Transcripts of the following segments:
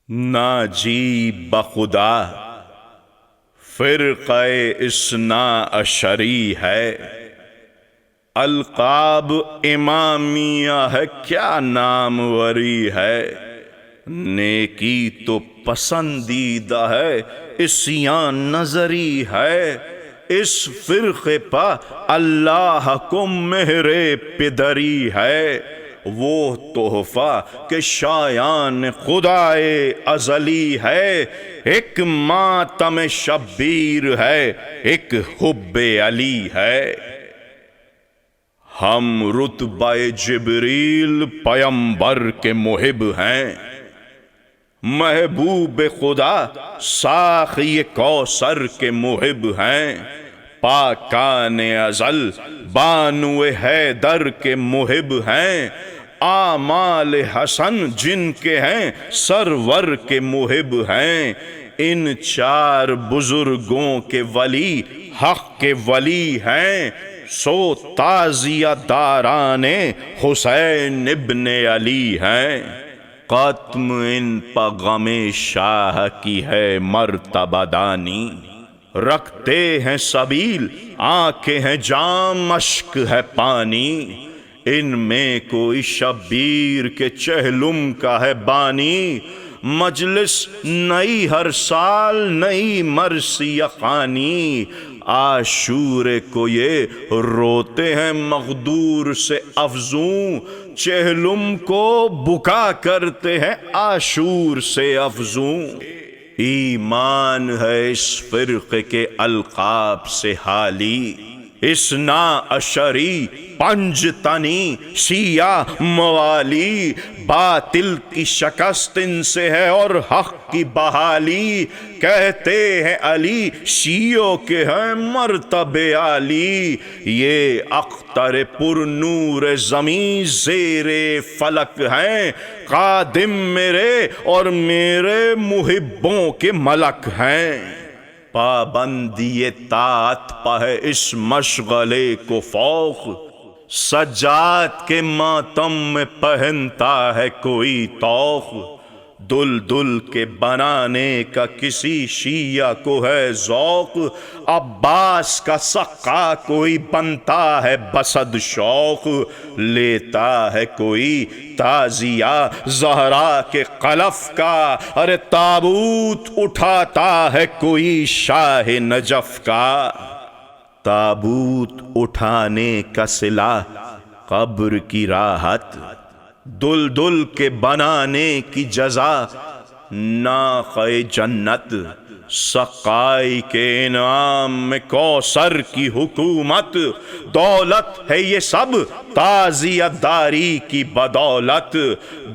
نا جی بخدا فرقہ اثنا عشری ہے، القاب امامیہ ہے، کیا ناموری ہے۔ نیکی تو پسندیدہ ہے، عصیان نظری ہے۔ اس فرقے پا اللہ کو مہر پدری ہے۔ وہ تحفہ کہ شایان خدائے ازلی ہے۔ ایک ماتم شبیر ہے، ایک حب علی ہے۔ ہم رتبہ جبریل پیمبر کے محب ہیں، محبوب خدا ساقی کوثر کے محب ہیں۔ پاکان ازل بانو حیدر کے محب ہیں، اعمال حسن جن کے ہیں سرور کے محب ہیں۔ ان چار بزرگوں کے ولی حق کے ولی ہیں، سو تازیہ داران حسین ابن علی ہیں۔ ختم ان پا غم شاہ کی ہے مرتبہ دانی، رکھتے ہیں سبیل آنکھیں ہیں جام، اشک ہے پانی۔ ان میں کوئی شبیر کے چہلم کا ہے بانی، مجلس نئی ہر سال نئی مرثیہ خوانی۔ عاشور کو یہ روتے ہیں مغدور سے افزوں، چہلم کو بکا کرتے ہیں عاشور سے افزوں۔ ایمان ہے اس فرقے کے القاب سے حالی، اثنا عشری پنج تنی شیعہ موالی۔ باطل کی شکست ان سے ہے اور حق کی بحالی، کہتے ہیں علی شیعوں کے ہیں مرتبے عالی۔ یہ اختر پر نور زمین زیر فلک ہیں، خادم میرے اور میرے محبوں کے ملک ہیں۔ پابندی طاعت پہ ہے اس مشغلے کو فوق، سجاد کے ماتم میں پہنتا ہے کوئی طوق۔ دل دل کے بنانے کا کسی شیعہ کو ہے ذوق، عباس کا سقا کوئی بنتا ہے بسد شوق۔ لیتا ہے کوئی تعزیہ زہرا کے خلف کا، ارے تابوت اٹھاتا ہے کوئی شاہ نجف کا۔ تابوت اٹھانے کا صلہ قبر کی راحت، دل دل کے بنانے کی جزا ناقہ جنت۔ سقائی کے انعام میں کوثر کی حکومت، دولت ہے یہ سب تعزیہ داری کی بدولت۔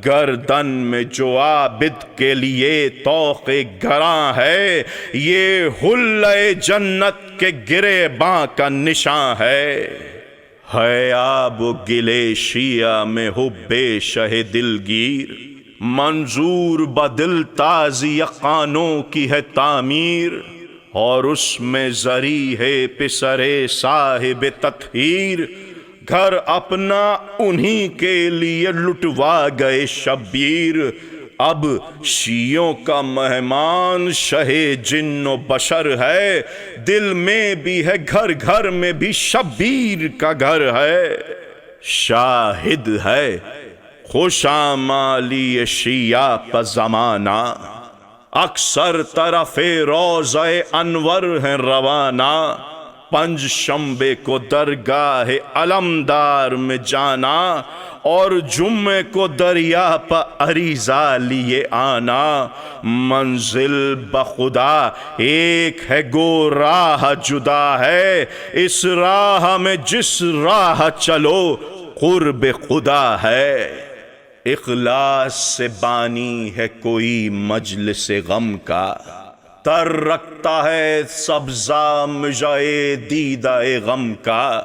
گردن میں جو عابد کے لیے طوق گراں ہے، یہ حلۂ جنت کے گریباں کا نشاں ہے۔ آب و گلے شیعہ میں حب شہ دلگیر، منظور بدل تعزیہ خانوں کی ہے تعمیر۔ اور اس میں زری ہے پسر صاحب تطہیر، گھر اپنا انہی کے لیے لٹوا گئے شبیر۔ اب شیعوں کا مہمان شہ جن و بشر ہے، دل میں بھی ہے گھر گھر میں بھی شبیر کا گھر ہے۔ شاہد ہے خوش آمالی شیعہ پا زمانہ، اکثر طرف روضہ انور ہیں روانہ۔ پنج شنبے کو درگاہ علمدار میں جانا، اور جمعے کو دریا پا عریضہ لیے آنا۔ منزل بخدا ایک ہے گو راہ جدا ہے، اس راہ میں جس راہ چلو قرب خدا ہے۔ اخلاص سے بانی ہے کوئی مجلس غم کا، تر رکھتا ہے سبزہ مژہ دیدہ غم کا۔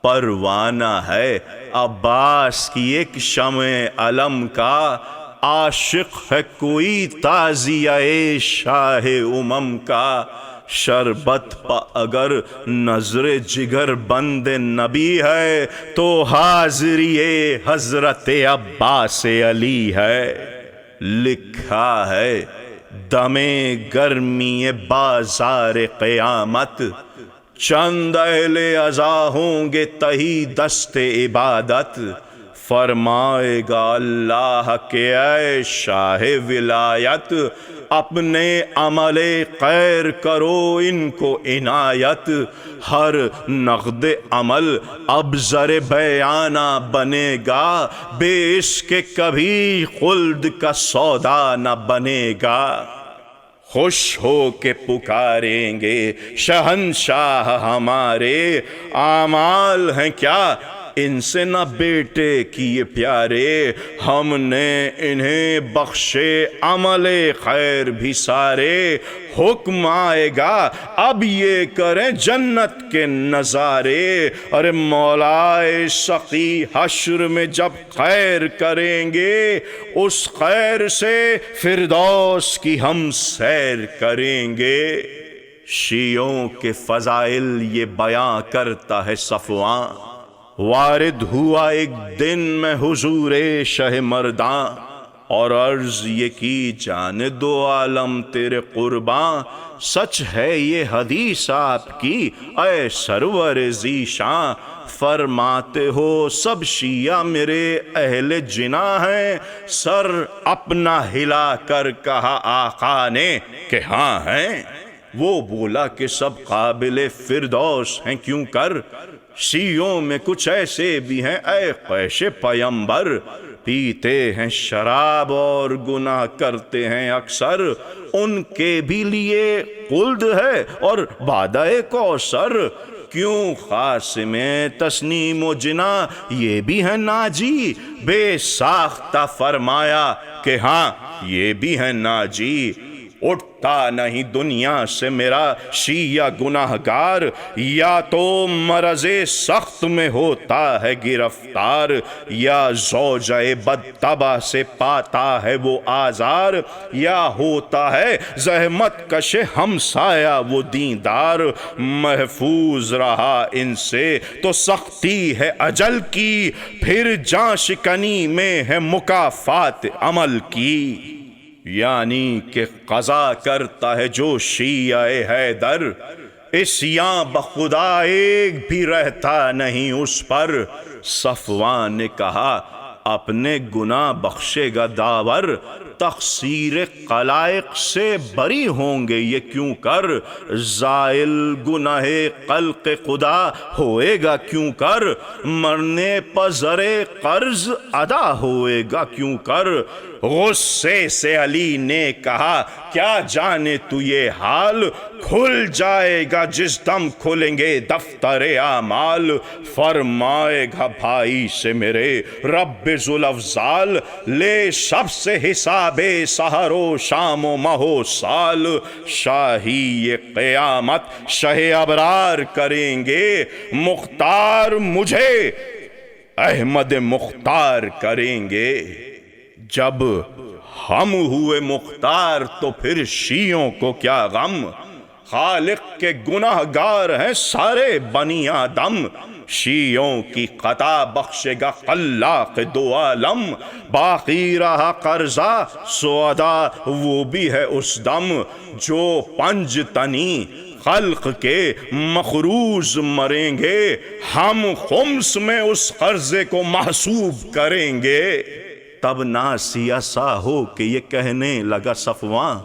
پروانہ ہے عباس کی ایک شمع علم کا، عاشق ہے کوئی تعزیہ شاہ امم کا۔ شربت پا اگر نظر جگر بند نبی ہے، تو حاضری حضرت عباس علی ہے۔ لکھا ہے دمے گرمی بازار قیامت، چند اہل عزا ہوں گے تہی دست عبادت، فرمائے گا اللہ کہ اے شاہ ولایت، اپنے عمل خیر کرو ان کو عنایت، ہر نقد عمل اب زر بیانہ بنے گا، بے اس کے کبھی خلد کا سودا نہ بنے گا۔ خوش ہو کے پکاریں گے شہنشاہ ہمارے، اعمال ہیں کیا ان سے نہ بیٹے کیے پیارے، ہم نے انہیں بخشے عمل خیر بھی سارے، حکم آئے گا اب یہ کریں جنت کے نظارے، ارے مولائے سخی حشر میں جب خیر کریں گے، اس خیر سے فردوس کی ہم سیر کریں گے۔ شیعوں کے فضائل یہ بیاں کرتا ہے صفواں، وارد ہوا ایک دن میں حضور شہ مرداں، اور عرض یہ کی جان دو عالم تیرے قرباں، سچ ہے یہ حدیث آپ کی اے سرور ذیشاں، فرماتے ہو سب شیعہ میرے اہل جناح ہیں، سر اپنا ہلا کر کہا آقا نے کہ ہاں ہیں، وہ بولا کہ سب قابل فردوس ہیں کیوں کر، شیعوں میں کچھ ایسے بھی ہیں اے قیش پیمبر، پیتے ہیں شراب اور گناہ کرتے ہیں اکثر، ان کے بھی لیے خلد ہے اور وعدہ کوثر، کیوں خاص میں تسنیم و جنا یہ بھی ہے ناجی، بے ساختہ فرمایا کہ ہاں یہ بھی ہے ناجی، اٹھتا نہیں دنیا سے میرا شیعہ گناہگار، یا تو مرض سخت میں ہوتا ہے گرفتار، یا زوجہ بدطبع سے پاتا ہے وہ آزار، یا ہوتا ہے زحمت کش ہمسایہ وہ دیندار، محفوظ رہا ان سے تو سختی ہے اجل کی، پھر جاں شکنی میں ہے مکافات عمل کی۔ یعنی کہ قضا کرتا ہے جو شیعہ حیدر، عصیاں بخدا ایک بھی رہتا نہیں اس پر، صفوان نے کہا اپنے گناہ بخشے گا داور، تقصیر خلائق سے بری ہوں گے یہ کیوں کر، زائل گناہ خلق خدا ہوئے گا کیوں کر، مرنے پر زر قرض ادا ہوئے گا کیوں کر، غصے سے علی نے کہا کیا جانے تو یہ حال، کھل جائے گا جس دم کھلیں گے دفتر اعمال، فرمائے گا بھائی سے میرے رب ذوالافضال، لے سب سے حساب سحر و شام و ماہ و سال، شاہی قیامت شہ ابرار کریں گے، مختار مجھے احمد مختار کریں گے، جب ہم ہوئے مختار تو پھر شیعوں کو کیا غم، خالق کے گناہ گار ہیں سارے بنی آدم، شیعوں کی خطا بخشے گا خلاق دو عالم، باقی رہا قرضہ سو ادا وہ بھی ہے اس دم، جو پنج تنی خلق کے مخروز مریں گے، ہم خمس میں اس قرضے کو محسوب کریں گے۔ تب ناسی ایسا ہو کہ یہ کہنے لگا صفوان،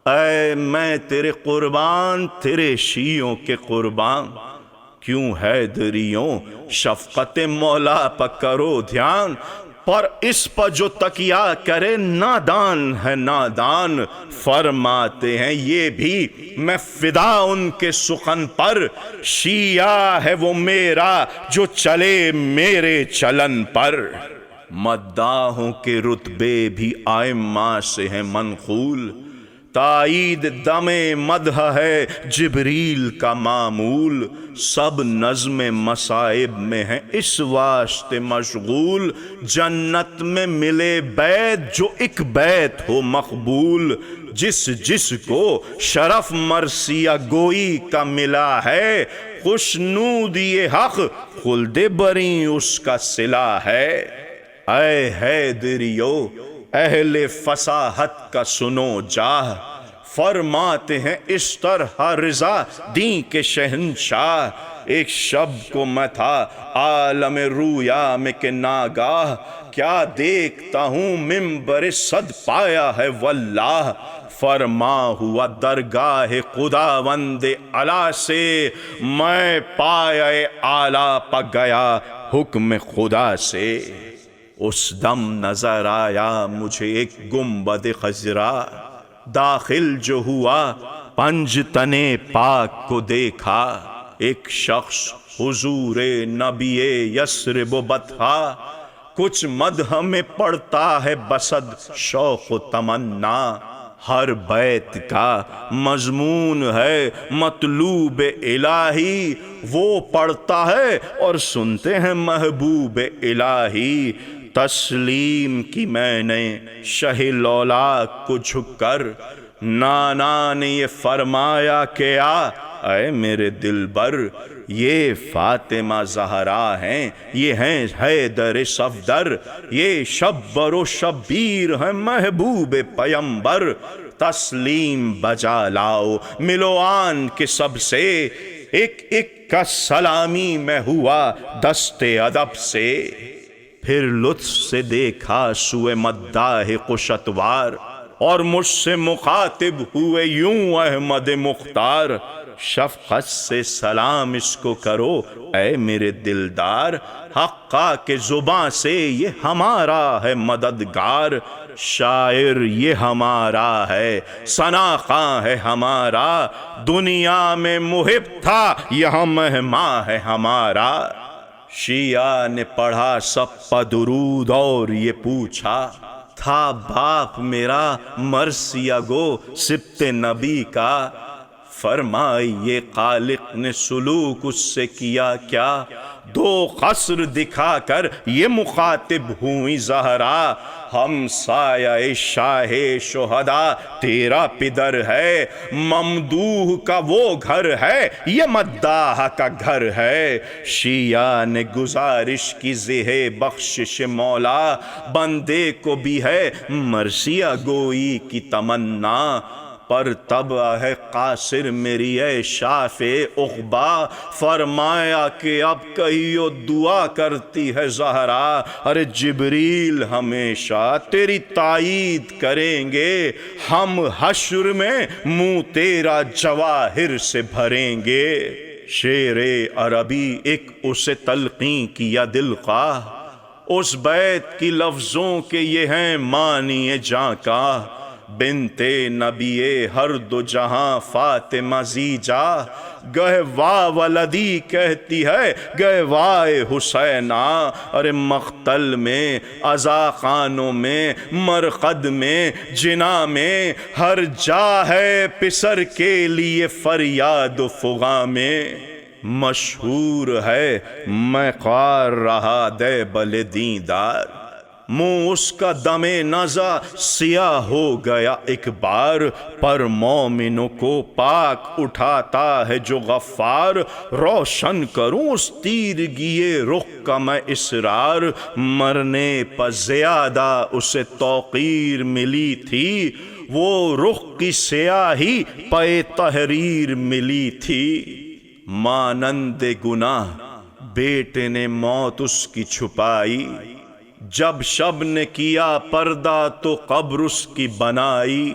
اے میں تیرے قربان تیرے شیعوں کے قربان، کیوں حیدریوں شفقت مولا پر کرو دھیان، پر اس پر جو تکیہ کرے نادان ہے نادان، فرماتے ہیں یہ بھی میں فدا ان کے سخن پر، شیعہ ہے وہ میرا جو چلے میرے چلن پر، مداحوں کے رتبے بھی ائمہ سے ہیں منقول، تائید دم مدح ہے جبریل کا معمول، سب نظم مصائب میں ہیں اس واسطے مشغول، جنت میں ملے بیت جو ایک بیت ہو مقبول، جس جس کو شرف مرثیہ گوئی کا ملا ہے، خوشنودی حق خلد بری اس کا صلہ ہے۔ اے حیدریو اہل فصاحت کا سنو جاہ، فرماتے ہیں اس طرح رضا دین کے شہنشاہ۔ ایک شب کو میں تھا عالم رویا میں کہ ناگاہ، کیا دیکھتا ہوں ممبر صد پایا ہے واللہ، فرما ہوا درگاہ خداوند اعلیٰ سے، میں پایا اعلیٰ پا گیا حکم خدا سے۔ اس دم نظر آیا مجھے ایک گنبد خضرا، داخل جو ہوا پنج تنے پاک کو دیکھا، ایک شخص حضور نبی یثرب و بطحا، کچھ مدح میں پڑھتا ہے بسد شوق و تمنا، ہر بیت کا مضمون ہے مطلوب الہی، وہ پڑھتا ہے اور سنتے ہیں محبوب الہی۔ تسلیم کی میں نے شہ لولاک کو جھک کر، نانا نے یہ فرمایا کہ اے میرے دلبر، یہ فاطمہ زہرا ہیں، یہ ہیں حیدر صفدر، یہ شبر و شبیر ہیں محبوب پیمبر، تسلیم بجا لاؤ ملو آن کے سب سے، ایک ایک کا سلامی میں ہوا دست ادب سے۔ پھر لطف سے دیکھا سوئے مداح قشتوار، اور مجھ سے مخاطب ہوئے یوں احمد مختار، شفقت سے سلام اس کو کرو اے میرے دلدار، حقا کے زباں سے یہ ہمارا ہے مددگار، شاعر یہ ہمارا ہے ثنا خواں ہے ہمارا، دنیا میں محب تھا یہاں مہماں ہے ہمارا۔ شیعہ نے پڑھا سب پہ درود اور یہ پوچھا، تھا باپ میرا مرثیہ گو سبط نبی کا، فرمائیے خالق نے سلوک اس سے کیا کیا، دو قصر دکھا کر یہ مخاطب ہوئی زہرا، ہم سایہ شاہ شہداء تیرا پدر ہے، ممدوح کا وہ گھر ہے یہ مداح کا گھر ہے۔ شیعہ نے گزارش کی ذہ بخشش مولا، بندے کو بھی ہے مرثیہ گوئی کی تمنا، پر تب ہے قاصر میری اے شافع عقبہ، فرمایا کہ اب کہیو دعا کرتی ہے زہرا، ارے جبریل ہمیشہ تیری تائید کریں گے، ہم حشر میں منہ تیرا جواہر سے بھریں گے۔ شعر عربی ایک اسے تلقین کیا دل خواہ، اس بیت کی لفظوں کے یہ ہیں معنی جاں کا، بنت نبی ہر دو جہاں فاطمہ زیجا، گہوا ولدی کہتی ہے گہوائے حسینہ، ارے مقتل میں عزا خانوں میں مرقد میں جنا میں، ہر جا ہے پسر کے لیے فریاد و فغاں میں، مشہور ہے میں خوار رہا دے بل دیندار، منہ اس کا دم نزع سیاہ ہو گیا ایک بار، پر مومنوں کو پاک اٹھاتا ہے جو غفار، روشن کروں اس تیرگی رخ کا میں اسرار، مرنے پر زیادہ اسے توقیر ملی تھی، وہ رخ کی سیاہی پہ تحریر ملی تھی، مانند گناہ بیٹے نے موت اس کی چھپائی، جب شب نے کیا پردہ تو قبر اس کی بنائی،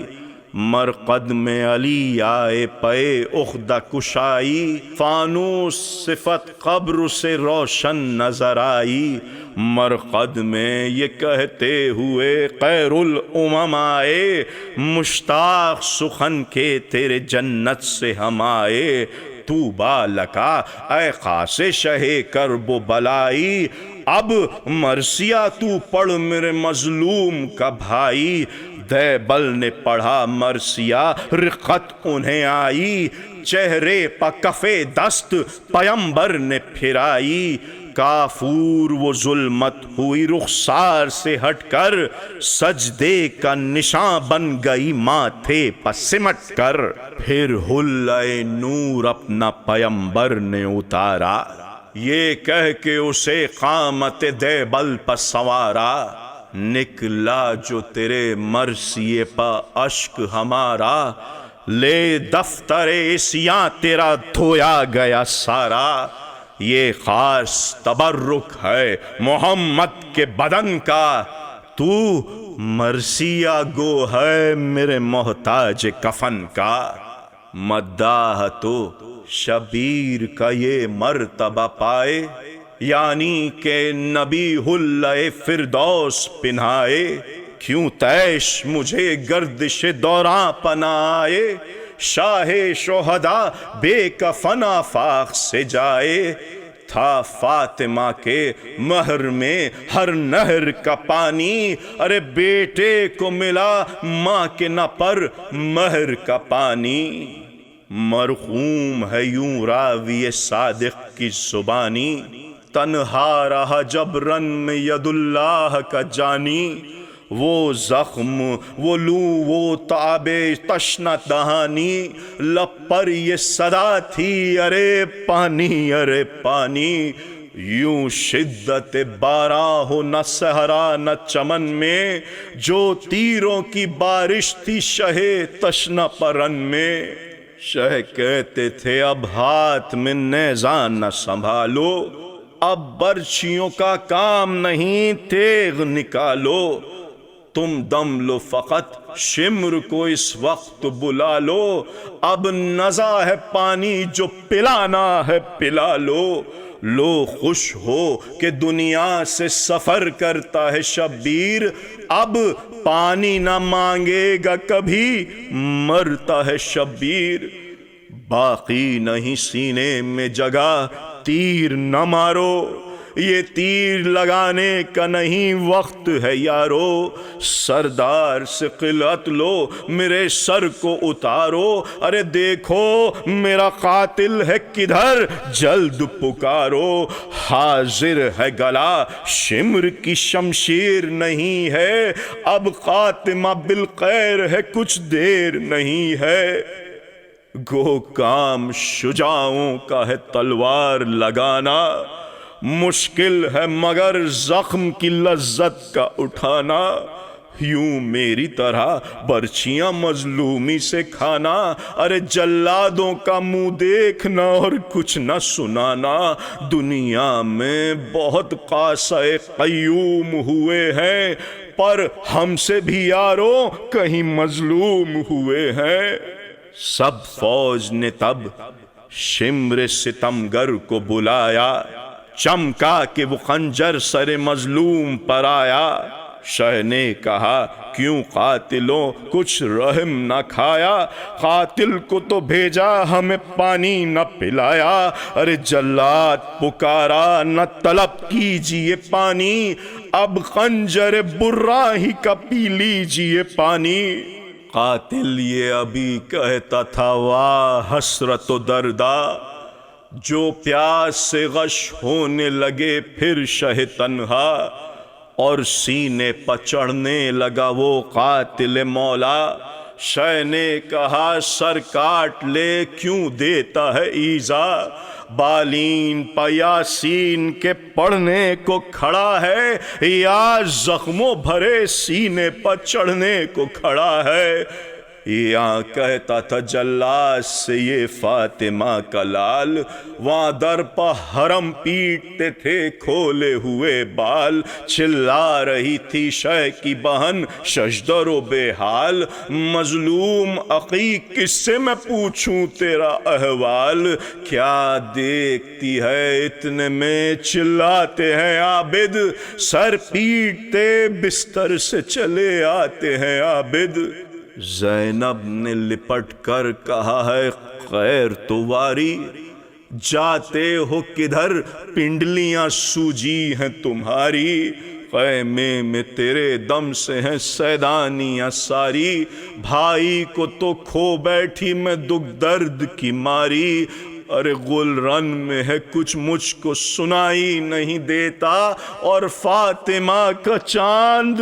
مرقد میں علی آئے پے عقدہ کشائی، فانوس صفت قبر سے روشن نظر آئی، مرقد میں یہ کہتے ہوئے خیر الامم آئے، مشتاق سخن کے تیرے جنت سے ہم آئے، طوبیٰ لکا اے خاص شہ کرب و بلائی، اب مرثیہ تو پڑھ میرے مظلوم کا بھائی، دیبل نے پڑھا مرثیہ رقت انہیں آئی، چہرے پہ کف دست پیمبر نے پھرائی، کافور وہ ظلمت ہوئی رخسار سے ہٹ کر، سجدے کا نشان بن گئی ماتھے پہ سمٹ کر، پھر حلۂ نور اپنا پیمبر نے اتارا، یہ کہہ کے اسے قامت دیبل پہ سوارا، نکلا جو تیرے مرثیے پا اشک ہمارا، لے دفتر عصیاں تیرا دھویا گیا سارا۔ یہ خاص تبرک ہے محمد کے بدن کا، تو مرثیہ گو ہے میرے محتاج کفن کا۔ مداح تو شبیر کا یہ مرتبہ پائے، یعنی کہ نبی حلۂ فردوس پہنائے۔ کیوں تیش مجھے گردش دوراں پنائے، شاہ شہداء بے کفن آفاق سے جائے۔ تھا فاطمہ کے مہر میں ہر نہر کا پانی، ارے بیٹے کو ملا ماں کے نہ پر مہر کا پانی۔ مرحوم ہے یوں راوی صادق کی زبانی، تنہا رہا جبرن میں ید اللہ کا جانی۔ وہ زخم وہ لو وہ تعب تشنہ دہانی، لب پر یہ صدا تھی ارے پانی ارے پانی۔ یوں شدت باراں ہو نہ صحرا نہ چمن میں، جو تیروں کی بارش تھی شہ تشنہ پرن میں۔ شہ کہتے تھے اب ہاتھ میں نیزہ نہ سنبھالو، اب برچھیوں کا کام نہیں تیغ نکالو۔ تم دم لو فقط شمر کو اس وقت بلا لو، اب نزا ہے پانی جو پلانا ہے پلا لو۔ لو خوش ہو کہ دنیا سے سفر کرتا ہے شبیر، اب پانی نہ مانگے گا کبھی مرتا ہے شبیر۔ باقی نہیں سینے میں جگہ تیر نہ مارو، یہ تیر لگانے کا نہیں وقت ہے یارو۔ سردار سے قلعت لو میرے سر کو اتارو، ارے دیکھو میرا قاتل ہے کدھر جلد پکارو۔ حاضر ہے گلا شمر کی شمشیر نہیں ہے، اب خاتمہ بالخیر ہے کچھ دیر نہیں ہے۔ گو کام شجاعوں کا ہے تلوار لگانا، مشکل ہے مگر زخم کی لذت کا اٹھانا۔ یوں میری طرح برچیاں مظلومی سے کھانا، ارے جلادوں کا منہ دیکھنا اور کچھ نہ سنانا۔ دنیا میں بہت قاصع قیوم ہوئے ہیں، پر ہم سے بھی یارو کہیں مظلوم ہوئے ہیں۔ سب فوج نے تب شمر ستمگر کو بلایا، چمکا کہ وہ خنجر سر مظلوم پر آیا۔ شاہ نے کہا کیوں قاتلوں کچھ رحم نہ کھایا، قاتل کو تو بھیجا ہمیں پانی نہ پلایا۔ ارے جلاد پکارا نہ طلب کیجئے پانی، اب خنجر برا ہی کا پی لیجئے پانی۔ قاتل یہ ابھی کہتا تھا واہ حسرت و دردا، جو پیاس سے غش ہونے لگے پھر شہ تنہا، اور سینے پر چڑھنے لگا وہ قاتل مولا۔ شہ نے کہا سر کاٹ لے کیوں دیتا ہے ایذا، بالین پہ یاسین کے پڑھنے کو کھڑا ہے، یا زخموں بھرے سینے پر چڑھنے کو کھڑا ہے۔ یہاں کہتا تھا جلاد سے یہ فاطمہ کا لال، وہاں در پہ حرم پیٹتے تھے کھولے ہوئے بال۔ چلا رہی تھی شہ کی بہن ششدر و بے حال، مظلوم عقیق کس سے میں پوچھوں تیرا احوال۔ کیا دیکھتی ہے اتنے میں چلاتے ہیں عابد، سر پیٹتے بستر سے چلے آتے ہیں عابد۔ زینب نے لپٹ کر کہا ہے خیر تو واری، جاتے ہو کدھر پنڈلیاں سوجی ہیں تمہاری۔ خیمے میں تیرے دم سے ہیں سیدانیاں ساری، بھائی کو تو کھو بیٹھی میں دکھ درد کی ماری۔ ارے گلرن میں ہے کچھ مجھ کو سنائی نہیں دیتا، اور فاطمہ کا چاند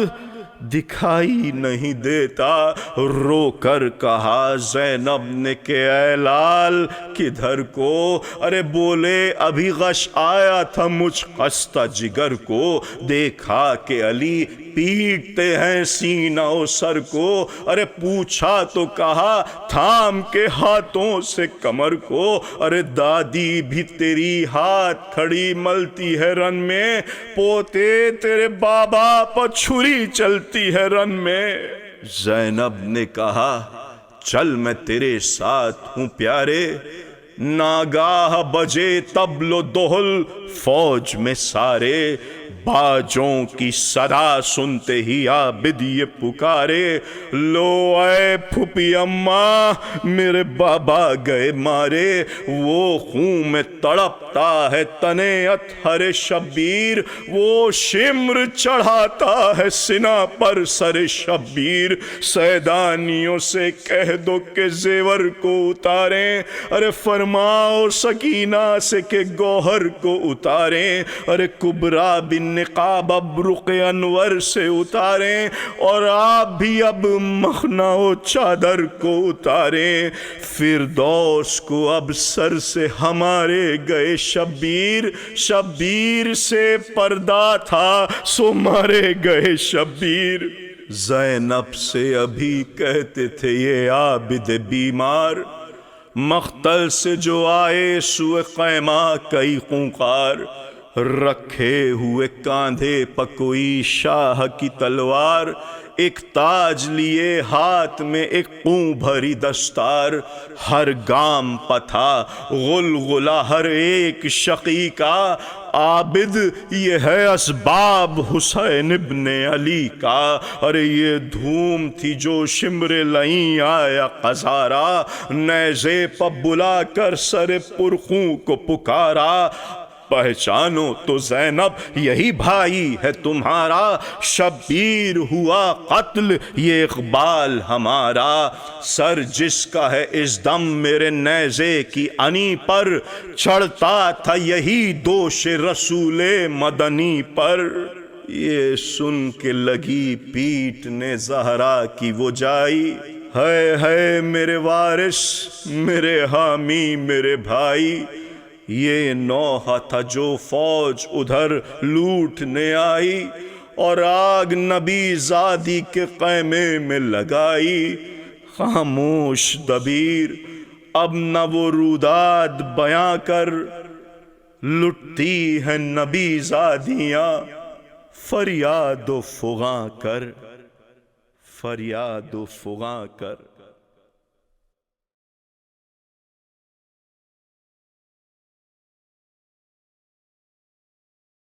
دکھائی نہیں دیتا۔ رو کر کہا زینب نے کہ اے لال کدھر کو، ارے بولے ابھی غش آیا تھا مجھ خستہ جگر کو۔ دیکھا کہ علی پیٹتے ہیں سینہ و سر کو، ارے پوچھا تو کہا تھام کے ہاتھوں سے کمر کو، ارے دادی بھی تیری ہاتھ کھڑی ملتی ہے رن میں، پوتے تیرے بابا پر چھری چلتی ہے رن میں۔ زینب نے کہا چل میں تیرے ساتھ ہوں پیارے، ناگاہ بجے طبل و دہل فوج میں سارے، باجوں کی صدا سنتے ہی عابد یہ پکارے، لو اے پھپھی اماں میرے بابا گئے مارے، وہ خون میں تڑپتا ہے تنے اطہر شبیر، وہ شمر چڑھاتا ہے سنا پر سر شبیر، سیدانیوں سے کہہ دو کہ زیور کو اتاریں، ارے فرماؤ سکینہ سے کہ گوہر کو اتاریں، ارے کبریٰ بن نقاب اب رخ انور سے اتاریں، اور آپ بھی اب مخنا و چادر کو اتاریں، فردوس کو اب سر سے ہمارے گئے شبیر، شبیر سے پردہ تھا سو مارے گئے شبیر۔ زینب سے ابھی کہتے تھے یہ عابد بیمار، مقتل سے جو آئے سوئے خیمہ کئی خونخوار، رکھے ہوئے کاندھے پہ کوئی شاہ کی تلوار، ایک تاج لیے ہاتھ میں ایک خون بھری دستار، ہر گام پہ تھا غلغلہ ہر ایک شقی کا، عابد یہ ہے اسباب حسین ابن علی کا، ارے یہ دھوم تھی جو شمر لئیں آیا قذارا، نیزے پہ بلا کر سر پرخوں کو پکارا، پہچانو تو زینب یہی بھائی ہے تمہارا، شبیر ہوا قتل یہ اقبال ہمارا، سر جس کا ہے اس دم میرے نیزے کی انی پر، چڑھتا تھا یہی دوش رسول مدنی پر۔ یہ سن کے لگی پیٹنے زہرا کی وہ جائی، ہے میرے وارث میرے حامی میرے بھائی، یہ نوحہ تھا جو فوج ادھر لوٹنے آئی، اور آگ نبی زادی کے خیمے میں لگائی، خاموش دبیر اب نہ وہ روداد بیاں کر، لٹتی ہیں نبی زادیاں فریاد و فغاں کر، فریاد و فغاں کر۔